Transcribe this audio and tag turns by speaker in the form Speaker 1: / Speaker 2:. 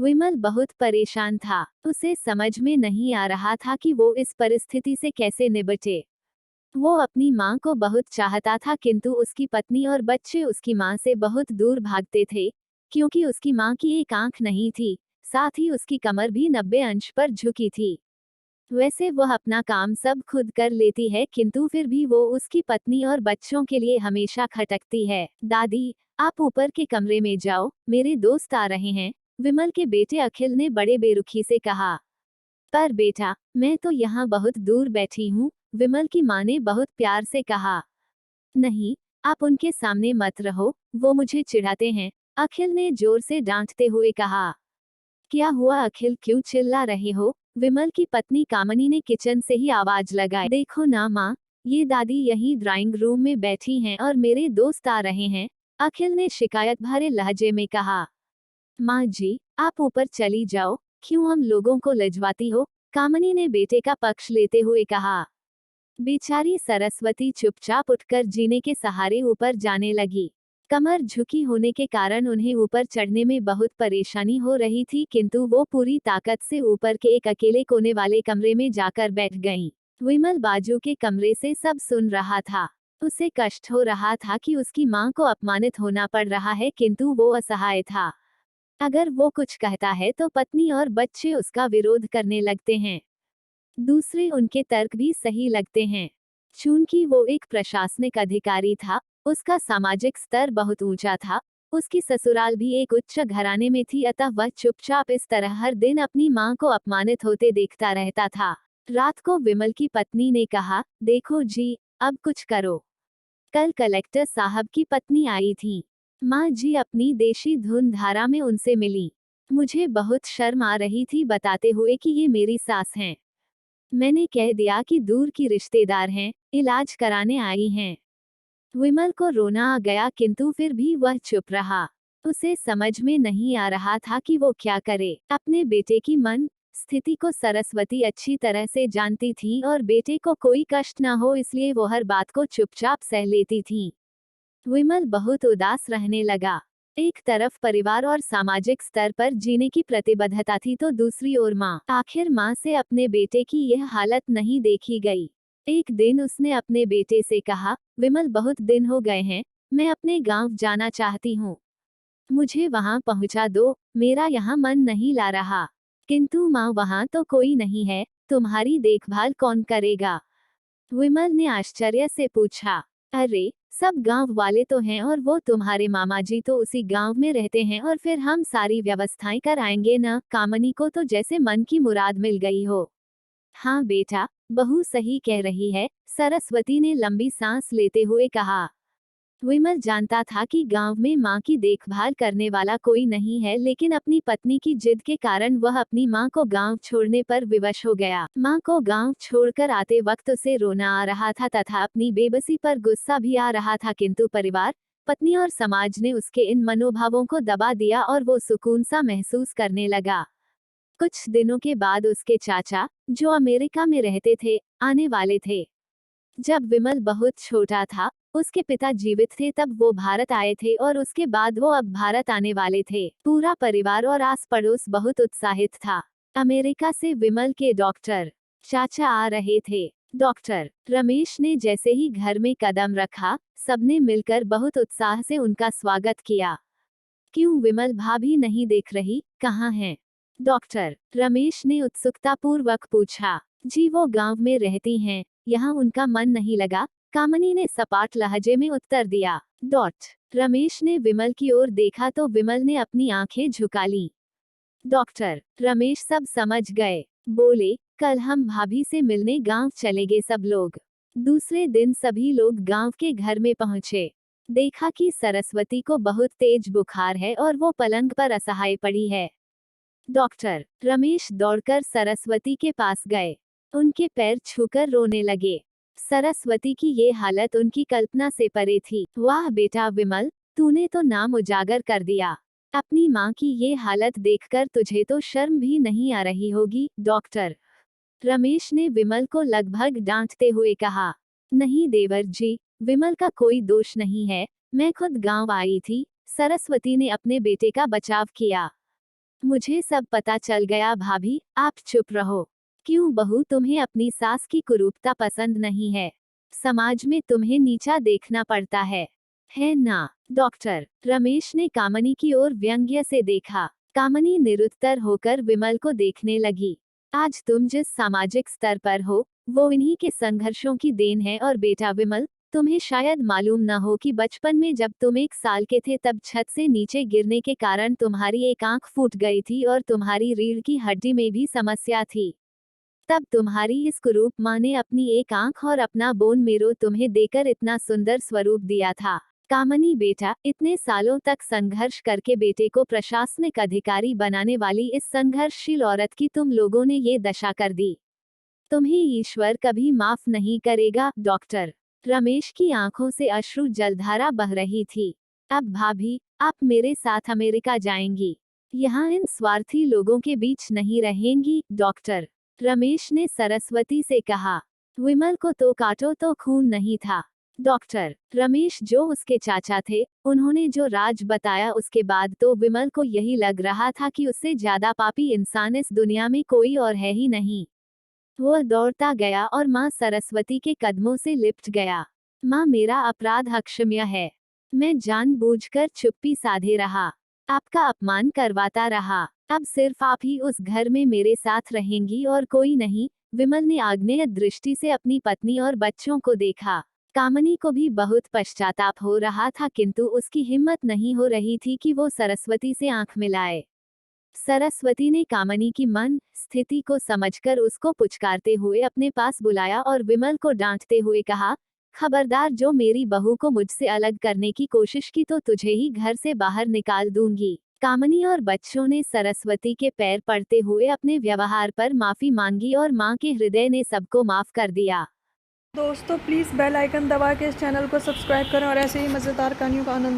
Speaker 1: विमल बहुत परेशान था। उसे समझ में नहीं आ रहा था कि वो इस परिस्थिति से कैसे निपटे। वो अपनी माँ को बहुत चाहता था, किंतु उसकी पत्नी और बच्चे उसकी माँ से बहुत दूर भागते थे, क्योंकि उसकी माँ की एक आंख नहीं थी, साथ ही उसकी कमर भी 90 अंश पर झुकी थी। वैसे वह अपना काम सब खुद कर लेती है, किंतु फिर भी वो उसकी पत्नी और बच्चों के लिए हमेशा खटकती है। दादी, आप ऊपर के कमरे में जाओ, मेरे दोस्त आ रहे हैं, विमल के बेटे अखिल ने बड़े बेरुखी से कहा। पर बेटा, मैं तो यहाँ बहुत दूर बैठी हूँ, विमल की माँ ने बहुत प्यार से कहा। नहीं, आप उनके सामने मत रहो, वो मुझे चिढ़ाते हैं, अखिल ने जोर से डांटते हुए कहा। क्या हुआ अखिल, क्यों चिल्ला रहे हो? विमल की पत्नी कामनी ने किचन से ही आवाज लगाई। देखो ना माँ, ये दादी यहीं ड्राइंग रूम में बैठी हैं और मेरे दोस्त आ रहे हैं, अखिल ने शिकायत भरे लहजे में कहा। माँ जी, आप ऊपर चली जाओ, क्यों हम लोगों को लजवाती हो? कामनी ने बेटे का पक्ष लेते हुए कहा। बेचारी सरस्वती चुपचाप उठकर जीने के सहारे ऊपर जाने लगी। कमर झुकी होने के कारण उन्हें ऊपर चढ़ने में बहुत परेशानी हो रही थी, किंतु वो पूरी ताकत से ऊपर के एक अकेले कोने वाले कमरे में जाकर बैठ गईं। विमल बाजू के कमरे से सब सुन रहा था। उसे कष्ट हो रहा था कि उसकी माँ को अपमानित होना पड़ रहा है, किंतु वो असहाय था। अगर वो कुछ कहता है तो पत्नी और बच्चे उसका विरोध करने लगते हैं। दूसरे उनके तर्क भी सही लगते हैं। चूंकि वो एक प्रशासनिक अधिकारी था, उसका सामाजिक स्तर बहुत ऊंचा था, उसकी ससुराल भी एक उच्च घराने में थी, अतः वह चुपचाप इस तरह हर दिन अपनी मां को अपमानित होते देखता रहता था। रात को विमल की पत्नी ने कहा, देखो जी, अब कुछ करो। कल कलेक्टर साहब की पत्नी आई थी। माँ जी अपनी देशी धुन धारा में उनसे मिली। मुझे बहुत शर्म आ रही थी बताते हुए कि ये मेरी सास हैं। मैंने कह दिया कि दूर की रिश्तेदार हैं, इलाज कराने आई हैं। विमल को रोना आ गया, किंतु फिर भी वह चुप रहा। उसे समझ में नहीं आ रहा था कि वो क्या करे। अपने बेटे की मन स्थिति को सरस्वती अच्छी तरह से जानती थी और बेटे को कोई कष्ट न हो इसलिए वो हर बात को चुपचाप सह लेती थी। विमल बहुत उदास रहने लगा। एक तरफ परिवार और सामाजिक स्तर पर जीने की प्रतिबद्धता थी, तो दूसरी ओर माँ। आखिर माँ से अपने बेटे की यह हालत नहीं देखी गई। एक दिन उसने अपने बेटे से कहा, विमल बहुत दिन हो गए हैं, मैं अपने गांव जाना चाहती हूँ, मुझे वहां पहुंचा दो, मेरा यहाँ मन नहीं ला रहा। किंतु माँ, वहां तो कोई नहीं है, तुम्हारी देखभाल कौन करेगा? विमल ने आश्चर्य से पूछा। अरे, सब गांव वाले तो हैं और वो तुम्हारे मामा जी तो उसी गांव में रहते हैं, और फिर हम सारी व्यवस्थाएं कराएंगे न। कामनी को तो जैसे मन की मुराद मिल गई हो। हाँ बेटा, बहू सही कह रही है, सरस्वती ने लंबी सांस लेते हुए कहा। विमल जानता था कि गांव में मां की देखभाल करने वाला कोई नहीं है, लेकिन अपनी पत्नी की जिद के कारण वह अपनी मां को गांव छोड़ने पर विवश हो गया। मां को गांव छोड़कर आते वक्त उसे रोना आ रहा था तथा अपनी बेबसी पर गुस्सा भी आ रहा था, किंतु परिवार, पत्नी और समाज ने उसके इन मनोभावों को दबा दिया और वो सुकून सा महसूस करने लगा। कुछ दिनों के बाद उसके चाचा, जो अमेरिका में रहते थे, आने वाले थे। जब विमल बहुत छोटा था, उसके पिता जीवित थे तब वो भारत आए थे और उसके बाद वो अब भारत आने वाले थे। पूरा परिवार और आस पड़ोस बहुत उत्साहित था। अमेरिका से विमल के डॉक्टर चाचा आ रहे थे। डॉक्टर रमेश ने जैसे ही घर में कदम रखा, सबने मिलकर बहुत उत्साह से उनका स्वागत किया। क्यों विमल भाभी नहीं दिख रही, कहाँ हैं? डॉक्टर रमेश ने उत्सुकतापूर्वक पूछा। जी वो गांव में रहती हैं, यहाँ उनका मन नहीं लगा, कामनी ने सपाट लहजे में उत्तर दिया। रमेश ने विमल की ओर देखा तो विमल ने अपनी आंखें झुका ली। डॉक्टर रमेश सब समझ गए। बोले, कल हम भाभी से मिलने गांव चलेंगे सब लोग। दूसरे दिन सभी लोग गांव के घर में पहुंचे। देखा कि सरस्वती को बहुत तेज बुखार है और वो पलंग पर असहाय पड़ी है। डॉक्टर रमेश दौड़कर सरस्वती के पास गए। उनके पैर छूकर रोने लगे। सरस्वती की ये हालत उनकी कल्पना से परे थी। वाह बेटा विमल, तूने तो नाम उजागर कर दिया। अपनी माँ की ये हालत देखकर तुझे तो शर्म भी नहीं आ रही होगी। डॉक्टर रमेश ने विमल को लगभग डांटते हुए कहा। नहीं देवर जी, विमल का कोई दोष नहीं है, मैं खुद गांव आई थी। सरस्वती ने अपने बेटे का बचाव किया। मुझे सब पता चल गया भाभी, आप चुप रहो। क्यों बहू, तुम्हें अपनी सास की कुरूपता पसंद नहीं है? समाज में तुम्हें नीचा देखना पड़ता है ना? डॉक्टर रमेश ने कामनी की ओर व्यंग्य से देखा। कामनी निरुत्तर होकर विमल को देखने लगी। आज तुम जिस सामाजिक स्तर पर हो, वो इन्हीं के संघर्षों की देन है। और बेटा विमल, तुम्हें शायद मालूम न हो कि बचपन में जब तुम 1 साल के थे तब छत से नीचे गिरने के कारण तुम्हारी एक आंख फूट गई थी और तुम्हारी रीढ़ की हड्डी में भी समस्या थी। तब तुम्हारी इस कुरूप माँ ने अपनी एक आंख और अपना बोन मेरो तुम्हें देकर इतना सुंदर स्वरूप दिया था। कामनी बेटा, इतने सालों तक संघर्ष करके बेटे को प्रशासनिक अधिकारी बनाने वाली इस संघर्षशील औरत की तुम लोगों ने ये दशा कर दी। तुम्हें ईश्वर कभी माफ नहीं करेगा। डॉक्टर रमेश की आंखों से अश्रु जलधारा बह रही थी। अब भाभी, आप मेरे साथ अमेरिका जाएंगी, यहाँ इन स्वार्थी लोगों के बीच नहीं रहेंगी। डॉक्टर रमेश ने सरस्वती से कहा। विमल को तो काटो तो खून नहीं था। डॉक्टर रमेश जो उसके चाचा थे, उन्होंने जो राज बताया उसके बाद तो विमल को यही लग रहा था कि उससे ज्यादा पापी इंसान इस दुनिया में कोई और है ही नहीं। वह दौड़ता गया और माँ सरस्वती के कदमों से लिपट गया। माँ, मेरा अपराध अक्षम्य है। मैं जानबूझकर चुप्पी साधे रहा, आपका अपमान करवाता रहा। अब सिर्फ आप ही उस घर में मेरे साथ रहेंगी और कोई नहीं। विमल ने आग्नेय दृष्टि से अपनी पत्नी और बच्चों को देखा। कामनी को भी बहुत पश्चाताप हो रहा था, किंतु उसकी हिम्मत नहीं हो रही थी कि वो सरस्वती से आंख मिलाए। सरस्वती ने कामनी की मन स्थिति को समझकर उसको पुचकारते हुए अपने पास बुलाया और विमल को डांटते हुए कहा, खबरदार, जो मेरी बहू को मुझसे अलग करने की कोशिश की तो तुझे ही घर से बाहर निकाल दूंगी। कामनी और बच्चों ने सरस्वती के पैर पड़ते हुए अपने व्यवहार पर माफी मांगी और मां के हृदय ने सबको माफ कर दिया।
Speaker 2: दोस्तों प्लीज़ बेल आइकन दबा के इस चैनल को सब्सक्राइब करें और ऐसे ही मज़ेदार कहानियों का आनंद